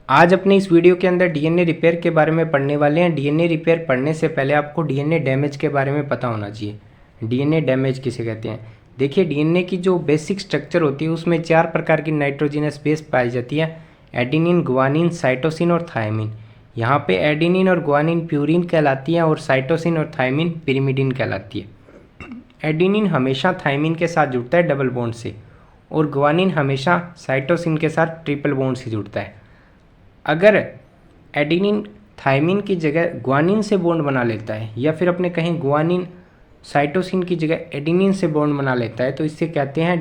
आज अपने इस वीडियो के अंदर डीएनए रिपेयर के बारे में पढ़ने वाले हैं। डीएनए रिपेयर पढ़ने से पहले आपको डीएनए डैमेज के बारे में पता होना चाहिए। डीएनए डैमेज किसे कहते हैं? देखिए, डीएनए की जो बेसिक स्ट्रक्चर होती है उसमें 4 प्रकार की नाइट्रोजिनस बेस पाई जाती है: एडेनिन, गुआनिन, साइटोसिन और थायमिन। यहाँ पे एडेनिन और गुआनिन प्यूरिन कहलाती है और साइटोसिन और थायमिन पिरिमिडिन कहलाती है। एडेनिन हमेशा थायमिन के साथ जुड़ता है डबल बॉन्ड से, और गुआनिन हमेशा साइटोसिन के साथ ट्रिपल बॉन्ड से जुड़ता है। अगर एडेनिन थायमिन की जगह गुआनिन से बॉन्ड बना लेता है, या फिर अपने कहीं गुआनिन साइटोसिन की जगह एडेनिन से बॉन्ड बना लेता है, तो इससे कहते हैं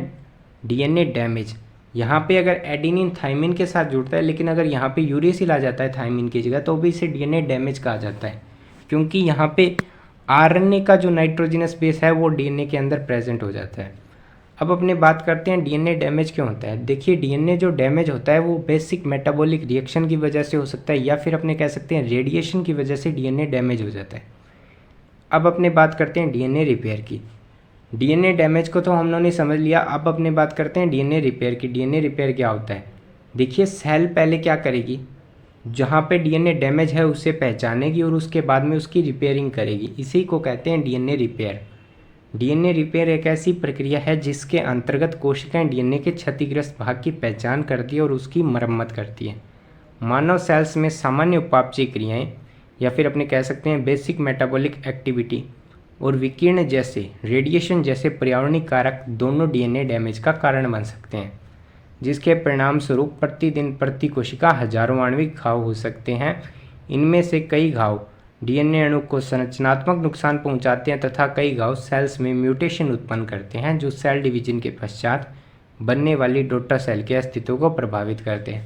डीएनए डैमेज। यहाँ पे अगर एडेनिन थायमिन के साथ जुड़ता है, लेकिन अगर यहाँ पे यूरेसिल आ जाता है थायमिन की जगह, तो भी इसे डीएनए डैमेज कहा जाता है, क्योंकि यहाँ पे आरएनए का जो नाइट्रोजनस बेस है वो डीएनए के अंदर प्रेजेंट हो जाता है। अब अपने बात करते हैं डीएनए डैमेज क्यों होता है। देखिए, डीएनए जो डैमेज होता है वो बेसिक मेटाबॉलिक रिएक्शन की वजह से हो सकता है, या फिर अपने कह सकते हैं रेडिएशन की वजह से डीएनए डैमेज हो जाता है। अब अपने बात करते हैं डीएनए रिपेयर की। डीएनए डैमेज को तो हम लोगों ने समझ लिया, अब अपने बात करते हैं डीएनए रिपेयर की। डीएनए रिपेयर क्या होता है? देखिए, सेल पहले क्या करेगी, जहाँ पे डीएनए डैमेज है उसे पहचानेगी और उसके बाद में उसकी रिपेयरिंग करेगी। इसी को कहते हैं डीएनए रिपेयर। डीएनए रिपेयर एक ऐसी प्रक्रिया है जिसके अंतर्गत कोशिकाएं डीएनए के क्षतिग्रस्त भाग की पहचान करती है और उसकी मरम्मत करती है। मानव सेल्स में सामान्य उपापचयी क्रियाएं, या फिर अपने कह सकते हैं बेसिक मेटाबॉलिक एक्टिविटी, और विकिरण जैसे रेडिएशन जैसे पर्यावरणीय कारक दोनों डीएनए डैमेज का कारण बन सकते हैं, जिसके परिणाम स्वरूप प्रतिदिन प्रति कोशिका हजारों आणविक घाव हो सकते हैं। इनमें से कई घाव डीएनए अणु को संरचनात्मक नुकसान पहुंचाते हैं तथा कई घाव सेल्स में म्यूटेशन उत्पन्न करते हैं, जो सेल डिवीजन के पश्चात बनने वाली डॉटर सेल के अस्तित्व को प्रभावित करते हैं।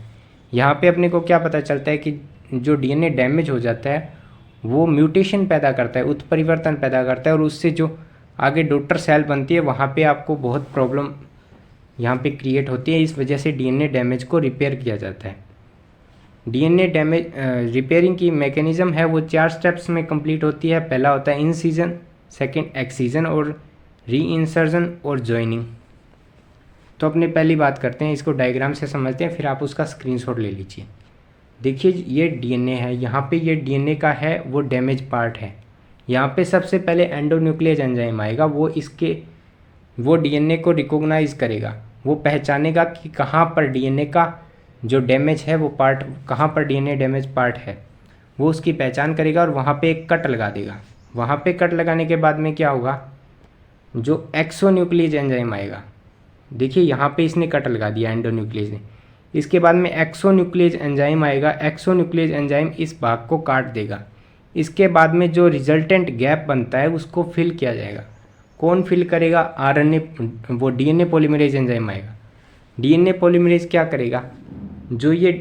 यहाँ पे अपने को क्या पता चलता है कि जो डीएनए डैमेज हो जाता है वो म्यूटेशन पैदा करता है, उत्परिवर्तन पैदा करता है, और उससे जो आगे डॉटर सेल बनती है वहाँ पे आपको बहुत प्रॉब्लम यहाँ पे क्रिएट होती है। इस वजह से डीएनए डैमेज को रिपेयर किया जाता है। डीएनए डैमेज रिपेयरिंग की मैकेनिज्म है वो 4 स्टेप्स में कंप्लीट होती है। पहला होता है इंसिजन, सेकंड एक्सीजन और रीइंसर्जन और जॉइनिंग। तो अपने पहली बात करते हैं, इसको डायग्राम से समझते हैं, फिर आप उसका स्क्रीनशॉट ले लीजिए। देखिए, ये डीएनए है, यहाँ पे ये डीएनए का है वो डैमेज पार्ट है। यहाँ पे सबसे पहले एंडोन्यूक्लियस एंजाइम आएगा, वो डीएनए को रिकॉग्नाइज करेगा, वो पहचानेगा कि कहाँ पर डीएनए का जो डैमेज है वो पार्ट, कहाँ पर डीएनए डैमेज पार्ट है, वो उसकी पहचान करेगा और वहाँ पे एक कट लगा देगा। वहाँ पे कट लगाने के बाद में क्या होगा, जो एक्सोन्यूक्लियस एंजाइम आएगा, देखिए यहाँ पे इसने कट लगा दिया एंडोन्यूक्लियस ने, इसके बाद में एक्सोन्यूक्लियस एंजाइम आएगा। एक्सोन्यूक्लियस एंजाइम इस भाग को काट देगा। इसके बाद में जो रिजल्टेंट गैप बनता है उसको फिल किया जाएगा। कौन फिल करेगा? आरएनए, वो डीएनए पॉलीमरेज एंजाइम आएगा। डीएनए पॉलीमरेज क्या करेगा, जो ये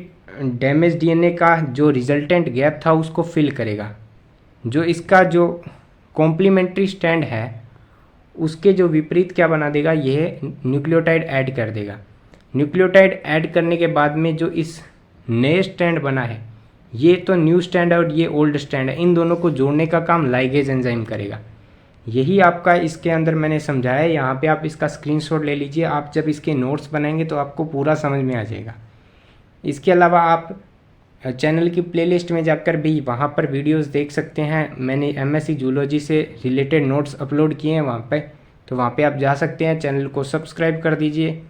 डैमेज डीएनए का जो रिजल्टेंट गैप था उसको फिल करेगा। जो इसका जो कॉम्प्लीमेंट्री स्टैंड है उसके जो विपरीत क्या बना देगा, ये न्यूक्लियोटाइड ऐड कर देगा। न्यूक्लियोटाइड ऐड करने के बाद में जो इस नए स्टैंड बना है, ये तो न्यू स्टैंड है और ये ओल्ड स्टैंड है, इन दोनों को जोड़ने का काम लाइगेज एंजाइम करेगा। यही आपका इसके अंदर मैंने समझाया है। यहाँ पे आप इसका स्क्रीनशॉट ले लीजिए। आप जब इसके नोट्स बनाएंगे तो आपको पूरा समझ में आ जाएगा। इसके अलावा आप चैनल की प्लेलिस्ट में जाकर भी वहाँ पर वीडियोस देख सकते हैं। मैंने एमएससी जूलॉजी से रिलेटेड नोट्स अपलोड किए हैं वहाँ पे, तो वहाँ पे आप जा सकते हैं। चैनल को सब्सक्राइब कर दीजिए